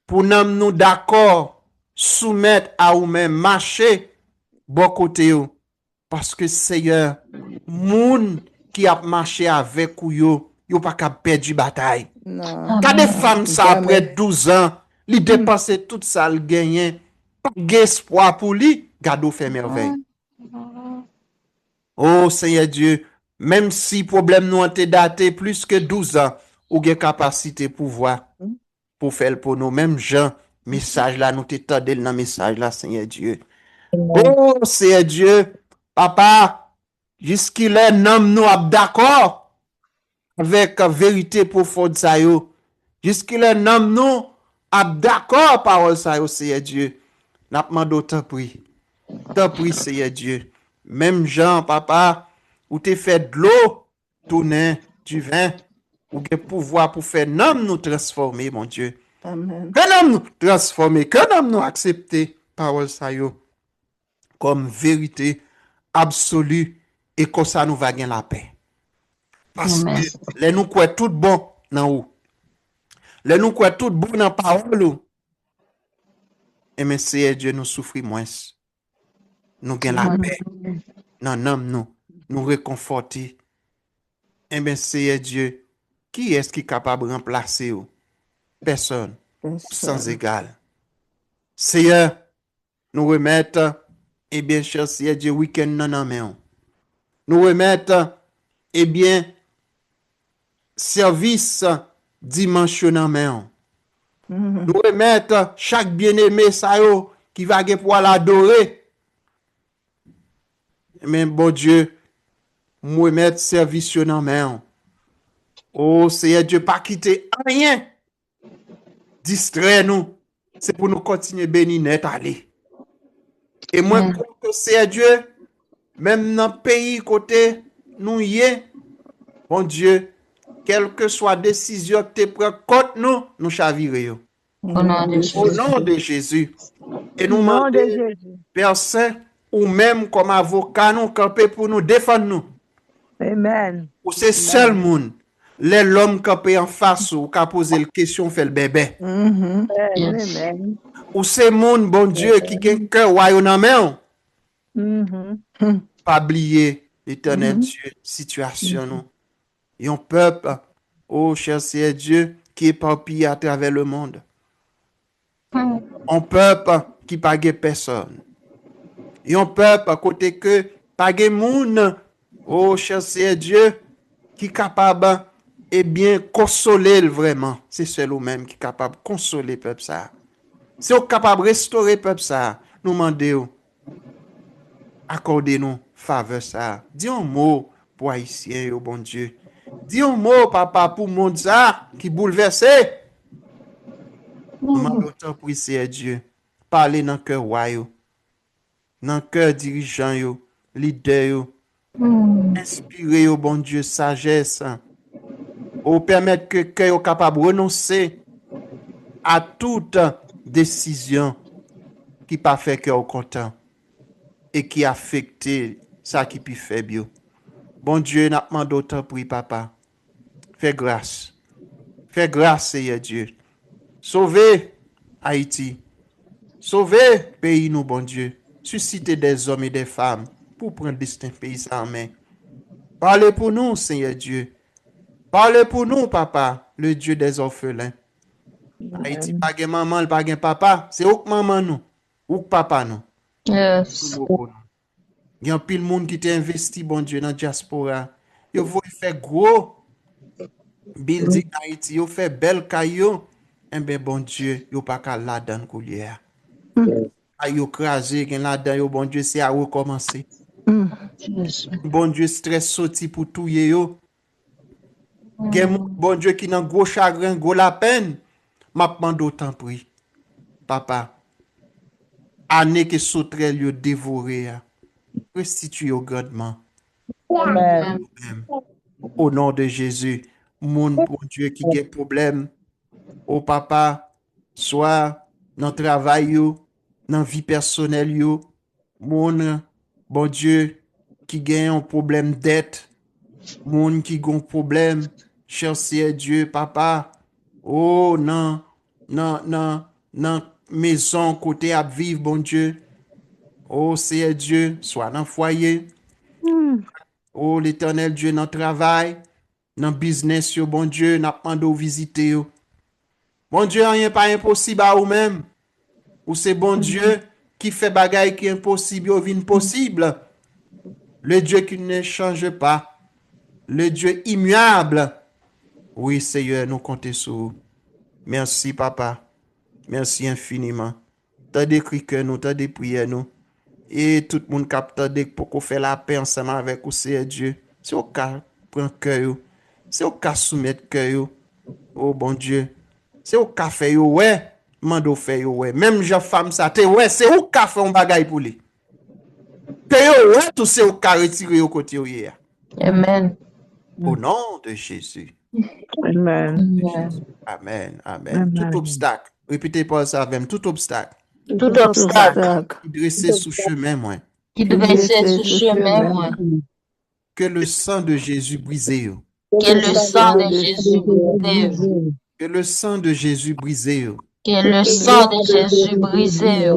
Pour nam nous d'accord, soumettre à ou même marcher bon côté yo. Parce que Seigneur, moun qui a marché avec ou yo pas qu'à perdre la bataille. Non. Quand des femmes ça Jamais. après 12 ans, li dépenser tout ça le gagner, pas d'espoir pour lui, gado fait merveille. Oh Seigneur Dieu, même si problème nous ont été daté plus que 12 ans, ou gen capacité pouvoir pour faire pour nous même gens message là nous t'étendez dans message là Seigneur Dieu. Oh Seigneur Dieu, papa, jusqu'il est nom nous d'accord avec la vérité profonde ça yo. Jusqu'il est nom nous d'accord parole ça yo Seigneur Dieu. N'a demandé autant prie. Tant prie Seigneur Dieu. Même Jean papa, ou te fait de l'eau tourner du vin, ou gen pouvoir pour faire nom nous transformer mon Dieu. Amen. Que nom nous transformer, que nom nous accepter parole ça yo comme vérité absolue et comme ça nous va gagner la paix. Parce Amen. que les nous quoi tout bon dans ou. Les nous quoi tout bon dans parole ou. Et mais Seigneur Dieu nous souffrir moins. Nous gagnons la paix. Dans nous, nous réconforter. Et bien Seigneur Dieu, qui est-ce qui est capable de remplacer ou? Personne. Sans égal. Seigneur, nous remettons, eh bien, cher Seigneur Dieu, week-end non main. Nous remettons, eh bien, service dimanche non main. Nous remettons chaque bien-aimé ça yo qui va pour l'adorer. Mais bon Dieu, nous remettons service non main. Oh Seigneur Dieu, pas quitter rien. Distrait nous. C'est pour nous continuer bénir net aller. Et moi, je crois que c'est Dieu, même dans le pays côté nous y est, bon Dieu, quelle que soit la décision que tu prends contre nous, nous chavirons. Au nom de Au Jésus. nom de Jésus. Et nous Au nom de demandons, Jésus. Père Saint, ou même comme avocat, nous camper pour nous défendre nous. Amen. Ou c'est seul monde, l'homme campé en face ou qui a posé la question, fait le bébé. Amen. Yes. Amen. Ou c'est monde, bon Dieu, qui a un cœur royaume en main. Mhm. Pas oublier l'éternel Dieu, situation nous. Et un peuple, oh cher Seigneur Dieu, qui est éparpillé à travers le monde. Un peuple qui pas de personne. Et un peuple à côté que pas de monde, oh cher Seigneur Dieu, qui est capable, eh bien, consoler vraiment. C'est seul ou même qui est capable de consoler le peuple ça. C'est capable de restaurer le peuple ça. Nous demandons, accordez-nous faveur ça. Dis un mot pour Haïtiens, oh bon Dieu. Dis un mot, papa, pour le monde ça qui bouleversé. Nous demandons autant pour Seigneur Dieu. Parlez dans le cœur royal, dans le cœur dirigeant, yo, leader, yo. Inspirez, oh bon Dieu, sagesse. Ou permettre que le cœur soit capable de renoncer à toute décision qui pas fait cœur content et qui affecte ça qui peut faire bio. Bon Dieu, n'a pas d'autant pour papa. Fais grâce. Fais grâce, Seigneur Dieu. Sauvez Haïti. Sauvez pays nous, bon Dieu. Suscitez des hommes et des femmes pour prendre destin pays en main. Parlez pour nous, Seigneur Dieu. Parlez pour nous, papa, le Dieu des orphelins. Haïti, pas de maman, pas de papa. C'est où que maman nous? Ou que papa nous? Yes. Il y a un pile monde qui t'a investi, bon Dieu, dans la diaspora. Yo voulu faire gros building Haïti, yo fait belle caillou. Eh bien, bon Dieu, yo pas qu'à la dans coulière. Yo crasé, gen la dans yo, bon Dieu, c'est à recommencer. Yes. Bon Dieu, stress sorti pour tout yo. Gen bon Dieu qui nan gros chagrin, gros la peine. M'a demandé autant pris. Papa, année que sauterelle yo dévoré. restitue au grandement. Amen. Nous-mêmes. Au nom de Jésus, mon bon Dieu qui a des problèmes, au papa, soit dans le travail, dans la vie personnelle, mon bon Dieu qui gagne un problème dette, mon qui a un problème, cher Seigneur Dieu, papa, oh non, non, non, non, maison côté à vivre, bon Dieu, oh Seigneur Dieu, soit dans le foyer, oh l'éternel Dieu, dans le travail, dans le business, yo, bon Dieu, n'a pas de visiter. Yo. Bon Dieu, rien pas impossible à vous-même. Ou c'est bon Dieu qui fait bagaille qui est impossible, ou vient possible. Le Dieu qui ne change pas. Le Dieu immuable. Oui, Seigneur, nous comptons sur vous. Merci, Papa. Merci infiniment. T'as des cris que nous, t'as des prières nous. Et tout le monde capte pour qu'on fait la paix ensemble avec vous, Seigneur Dieu. C'est au cas prendre cœur. C'est au cas soumettre cœur. Oh bon Dieu. C'est au cas fait yo, ouais. Mando fait yo, ouais. Même jean femme ça, te ouais, c'est au cas fait un bagay pour lui. Que yo, ouais, tout c'est au cas retirer au côté yo hier. Amen. Au nom de Jésus. Amen. Amen. Amen. Amen. Amen. Tout obstacle. Répétez pas ça avec tout obstacle. Tout obstacle Qui dressé sous chemin, moi. qui dressait sur chemin, moi, Que le sang de Jésus brisé yo. que le sang de Jésus brisé, Que le sang de Jésus brisé yo. que le sang de Jésus brisé,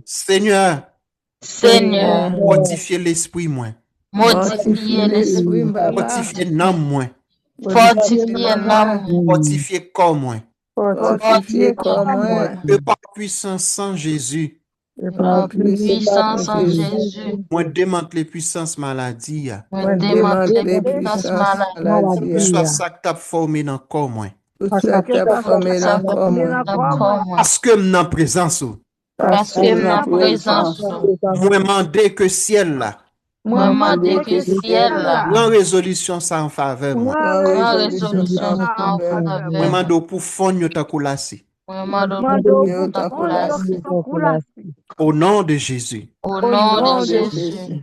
Seigneur, Seigneur, fortifiez l'esprit, moi. mortifiez l'esprit, Fortifiez l'âme, moi. fortifiez l'âme, Fortifiez le corps, moi. Fortifié comme moi. Que par puissance sans Jésus, par puissance en Jésus, moi démente les puissances maladie. me démanteler les puissances maladies, Que soit ça que t'as formé dans le corps, moi. Tout ça qui a formé dans le corps, moi. d'accord, moi, Parce que m'en présence, parce que ma présence, moi mandé que ciel là, moi demandé que ciel là, prend résolution ça en faveur, moi. en résolution en Moi faveur, mandé pour fondre ta coulasi. moi demande ta place, Au nom de Jésus. au nom de Jésus,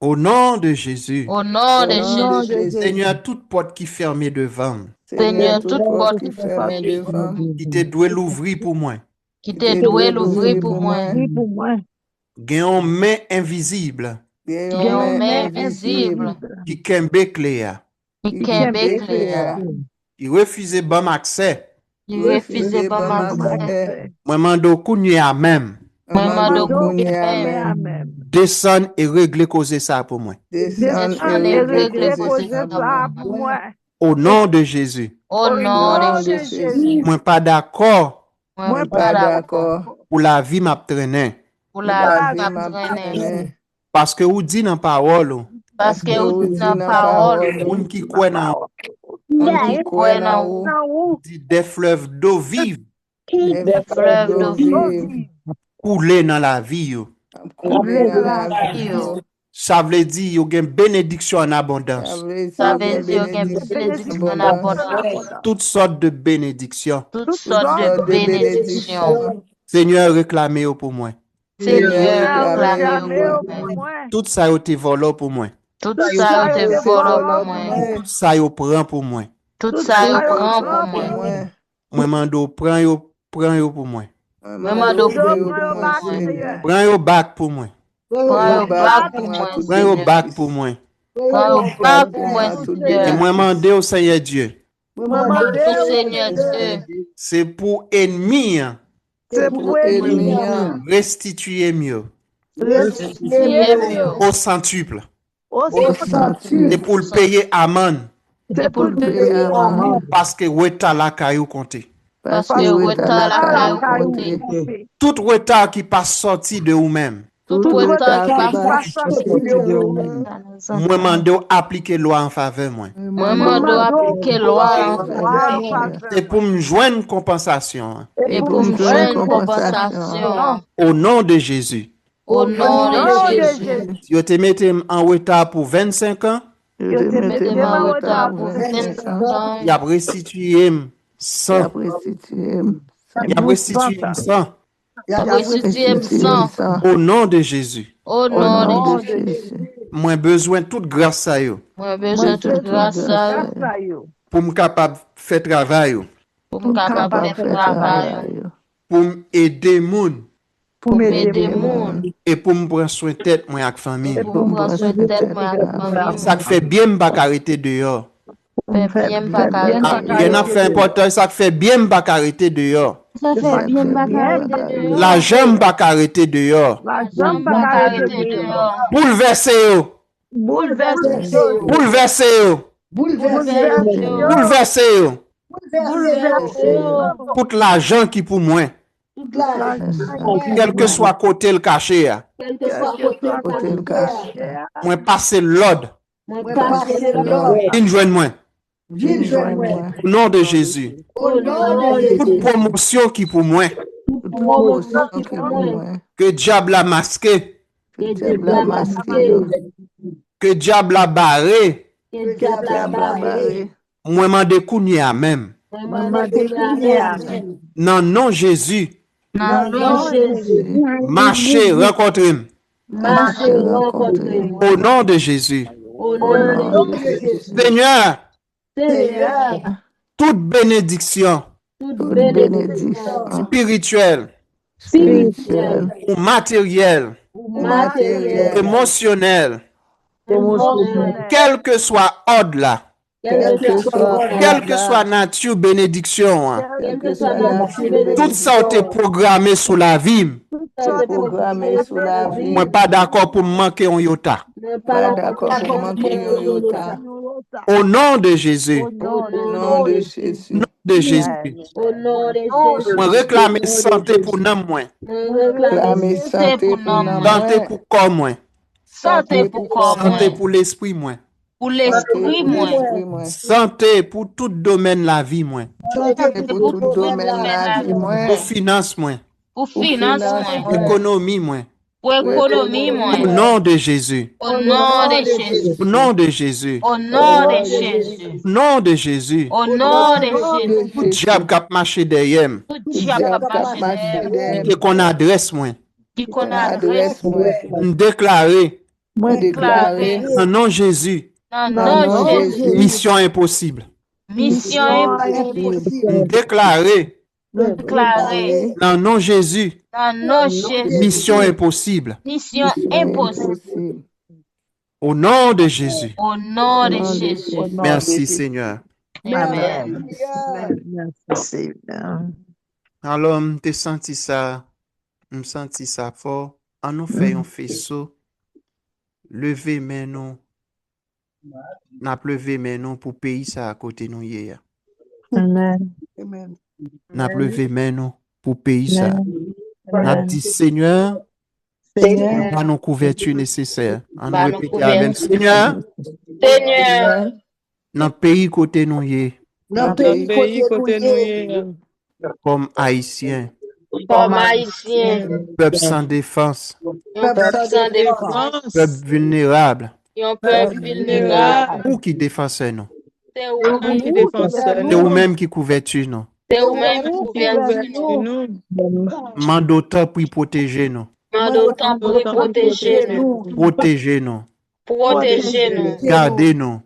Au nom de Jésus. au nom de Jésus, Seigneur, toute porte qui est fermée devant, Seigneur, toute porte qui fermée devant, qui te doit l'ouvrir pour moi. qui te doit l'ouvrir pour moi, Pour moi, Gagne une main invisible qui est une main invisible, qui kembe cléa, qui est clair, qui refuse bon accès. qui refuse pas ma Moi mando kounye à même. moi demande Amen. Descendre et régler causer ça pour moi. descendre et et régler régler causer ça ça pour moi. Au nom de Jésus. au nom de Jésus, Moi pas d'accord moi pas pas d'accord d'accord pour la vie m'a traîné. pour la la vie m'a traîner, traîné. Parce que vous dit dans parole, parce que Vous vous dit dans dans parole, parole, moun qui croit dans on qui croit dans vous, dit des fleuves d'eau vive des fleuves d'eau de vive, couler dans la vie. Yo. couler dans la vie, vie. Ça veut dire yo gen bénédiction en abondance. ça veut dire qu'il y a bénédiction en abondance, Toutes sortes de bénédictions. toutes sortes de bénédictions. Seigneur, réclamez pour moi. Seigneur, réclamez pour moi. Tout ça yo te volé pour moi. Tout ça, te vole pour moi. Tout ça yo prend pour moi. Tout ça, yo prend pour moi. Moi mando prend yo pour moi. Maman, do Prends yo bac pour moi. prends au bac pour moi. Prends yo bac pour moi. Prends au bac pour moi, Et Seigneur. moi mandé au Seigneur Dieu. Seigneur Dieu, C'est pour ennemi hein, C'est pour ennemi, restituer mieux restituez mieux. au centuple. au centuple, Et pour le payer amende. C'est pour le payer amende. Parce que retard la caillou compté. parce que retard la caille côté. Tout retard qui passe sorti de vous-même. Tout retard qui passe Moi mandé au appliquer loi en faveur moi. Maman doit appliquer loi C'est pour me joindre une compensation hein, et pour me faire une compensation au nom de Jésus. au nom de Jésus. Si vous te mettez en retard pour 25 ans, Mettez-moi en retard pour 25 ans. il a restitué 100. Il a restitué 100. Ressuscité sang. Au nom de Jésus. Au Au nom nom de de Jésus. Jésus. Moi besoin de toute grâce ça yo Moi besoin de toute grâce ça pour me capable faire travail yo, pour me capable de faire travail. pour m'aider moun Pour m'aider M'aider mon moun. et pour me prendre soin de tête moi avec famille. Pour me prendre soin de tête moi avec famille. Ça fait bien me pas arrêter dehors. Fait bien pas Ah, il y en a fait important, ça fait bien me pas arrêter dehors. Ça fait bien pas arrêter dehors. L'argent me pas arrêter dehors. L'argent Pas arrêter dehors. Bouleverser yo, bouleverser bouleverser yo, bouleverser yo. Tout l'argent qui pour moi, quel que soit côté le caché, Côté le caché. moi passer l'ordre, une joindre moi. Joins-moi. Au nom de Jésus. Toute promotion qui pour moi, Promotion qui pour moi. que diable a masqué, Que diable a masqué. que diable a barré, Que diable a barré. moi m'en découvrir à même. Non, non, Jésus, Non, Jésus. marchez, rencontrez-moi. Marchez, rencontrez. Au nom de Jésus. Au nom de Jésus. Seigneur, Seigneur. toute bénédiction Toute bénédiction spirituelle spirituelle ou matérielle, matérielle, émotionnelle, quel que soit ordre là, quelle que soit quelle que soit nature bénédiction, hein, quelle que soit la tout ça a été programmé sous la vie. programmé sous la vie. Moi pas d'accord pour me manquer un iota. Pas d'accord pour manquer un iota. Au nom de Jésus. Au nom de Jésus. Au nom de Jésus. Au nom de Jésus. Moi réclamer santé pour nous moi. Réclamer santé pour nous. Santé pour corps moi. Santé pour corps Santé moi. pour l'esprit moi. Pour l'esprit moi. Santé pour tout domaine la vie moi. Santé pour tout domaine la vie moi. Pour finance moi. Pour finance moi. Économie moi. Pour économie moi. Au nom de Jésus. Au nom de Jésus. Au nom de Jésus. Au nom de Jésus. Au nom de Jésus. Au nom de Jésus. Tout diable qui a marché derrière. Tout diable qui a marché derrière. Et qu'on adresse moi. Qui qu'on a Adresse moi. Déclarer. Déclarer. Au nom de Jésus. dans nom de Jésus. Mission impossible. Mission impossible. Déclarer. Déclarée Dans nom de Jésus. dans nom de Jésus. Mission impossible. Mission impossible. Au nom de Jésus. Au nom de Jésus. Merci Seigneur. Amen. Merci. Alors, je senti ça. Je senti ça fort. En nous fait un faisceau. Lever mais nous. N'a levé mais nous pour pays ça à côté nous hier. Amen. N'a levé mais nous pour pays ça. N'a dit Seigneur, pas nos couvertures nécessaires. En nous répéter avec Seigneur, Seigneur, dans pays côté nous hier, Dans le pays côté nous. comme haïtiens, comme haïtien, peuple sans défense, un peuple sans défense, peuple vulnérable, un peuple vulnérable, ou qui défensait nous. c'est vous qui C'est vous-même qui couverture nous. c'est vous-même qui couverture nous. Mandotant pour protéger nous. Demande autant pour protéger nous, Protéger nous. protéger nous, Garder nous.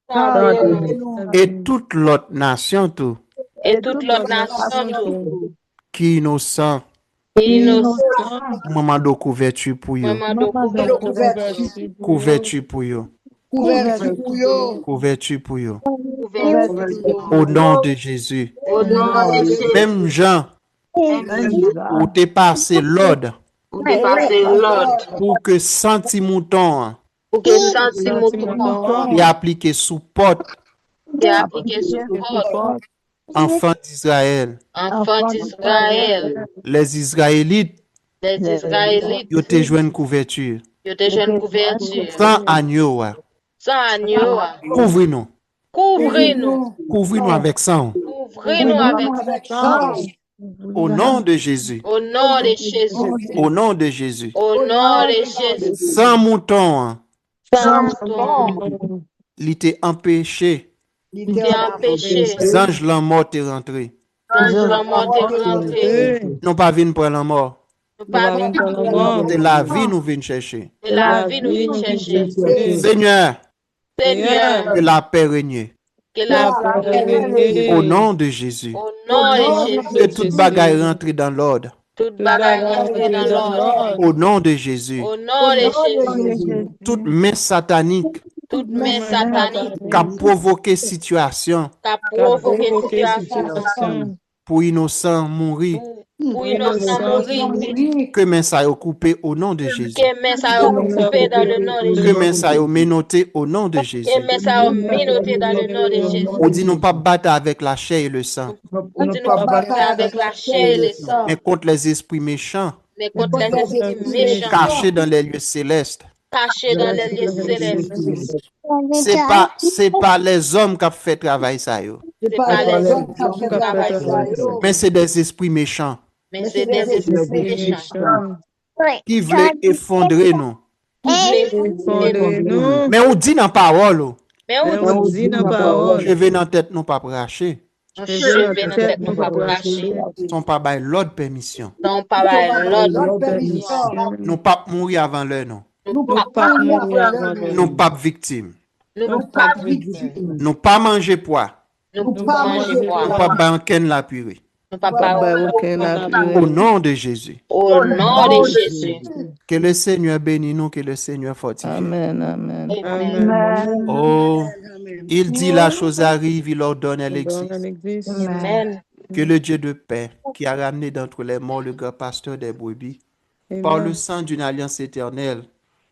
garder nous, Et toute l'autre nation tout, et toute l'autre nation tout, qui innocent, innocent, moment de couverture pour eux. maman de couverture, Couverture pour eux. Couverture pour eux. couverture. Au nom de Jésus. Au nom de Jésus, Même Jean, où t'es passé l'ordre pour dépasser l'ordre, pour que senti-mouton pour que sentiment y appliqué sous porte qui est appliqué sur porte, enfants d'Israël. enfants d'Israël, Les Israélites, les Israélites, ils ont joué une couverture. ils ont déjà une couverture, Sans agneau, sans agneau, couvrez-nous. couvrez-nous, Couvrez-nous avec sang. couvrez-nous avec sang, Au nom de Jésus. au nom de Jésus, Au nom de Jésus. au nom de Jésus, Sans mouton, sans mouton, il était empêché. il est empêché, Les anges l'ont mort et rentré. L'ange de la mort est rentré. Nous pas venir prendre la mort. Nous pas venir pour la mort. C'est la vie nous venons chercher. C'est la vie nous vient chercher. Seigneur, Seigneur, que la paix règne. que la paix règne. Au nom de Jésus. Au nom de Jésus. Que toute bagaille rentre dans l'ordre. Toute bagaille rentre dans l'ordre. Au nom de Jésus. Au nom de Jésus. Toute main satanique Toute main satanique qui a provoqué situation qui a provoqué situation pour innocent mourir, pour innocent mourir, que main ça est coupé au nom de Jésus. que main ça a coupé dans le nom de Que Jésus. main ça est menotté au nom de Jésus. Que main ça a minoté dans le nom de Jésus. On dit non pas battre avec la chair et le sang, On dit nous pas faire avec la chair et le sang, mais contre les esprits méchants mais contre les esprits méchants cachés dans les lieux célestes. cachés dans les lieux célestes. C'est pas les hommes qui ont fait travail ça yo, C'est pas les hommes qui font travail ça, mais c'est des esprits méchants mais c'est des esprits méchants qui veulent effondrer nous. qui voulaient nous. Mais on dit dans la parole, Mais on dit Dis nos paroles. je vais dans la tête non pas pracher, on cheveux dans tête nous pas cracher. sont pas by l'autre permission. Donc pas l'autre permission. Nous pas mourir avant l'heure non. Nous pas mourir avant Nous pas victimes. nous pas victimes. Nous pas manger poids. Nous pas manger Nous poids. pas banquer la purée. Nous pas Au nom de Jésus. au nom de Jésus. Que le Seigneur bénisse nous, que le Seigneur fortifie. Amen, amen. Amen. Oh, il dit la chose arrive, il ordonne, elle existe. Amen. Que le Dieu de paix, qui a ramené d'entre les morts le grand pasteur des brebis, par le sang d'une alliance éternelle,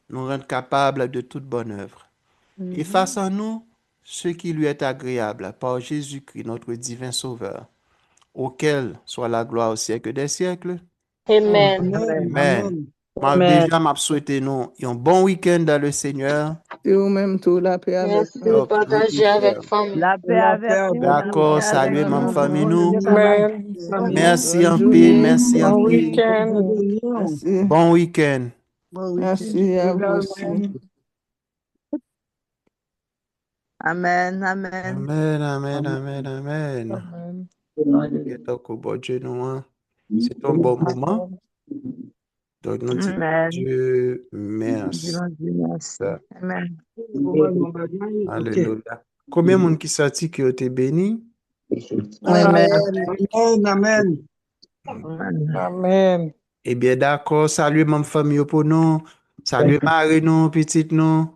nous rende capables de toute bonne œuvre. Et fasse en nous ce qui lui est agréable par Jésus-Christ, notre divin Sauveur, auquel soit la gloire au siècle des siècles. Amen. Amen. Amen. Déjà, m'a souhaité nous un bon week-end dans le Seigneur. Et vous même tout la paix avec Merci nous. de partager avec famille. La paix avec vous. D'accord, saluez ma famille nous. Amen. Merci en Bonne paix, journée. merci en paix. Merci. Bon week-end. Merci à vous aussi. Amen, amen. Amen, amen, amen, amen. Donc, bon Dieu, nous, hein, c'est un bon moment. Donc, nous disons Amen. Dieu merci. Disons Dieu merci. Amen. Alléluia. Combien de monde qui sorti qui ont été béni? Amen. Amen. Amen. Eh bien, d'accord. Salut, ma famille pour nous. Salut, Marie, nous, petite nous.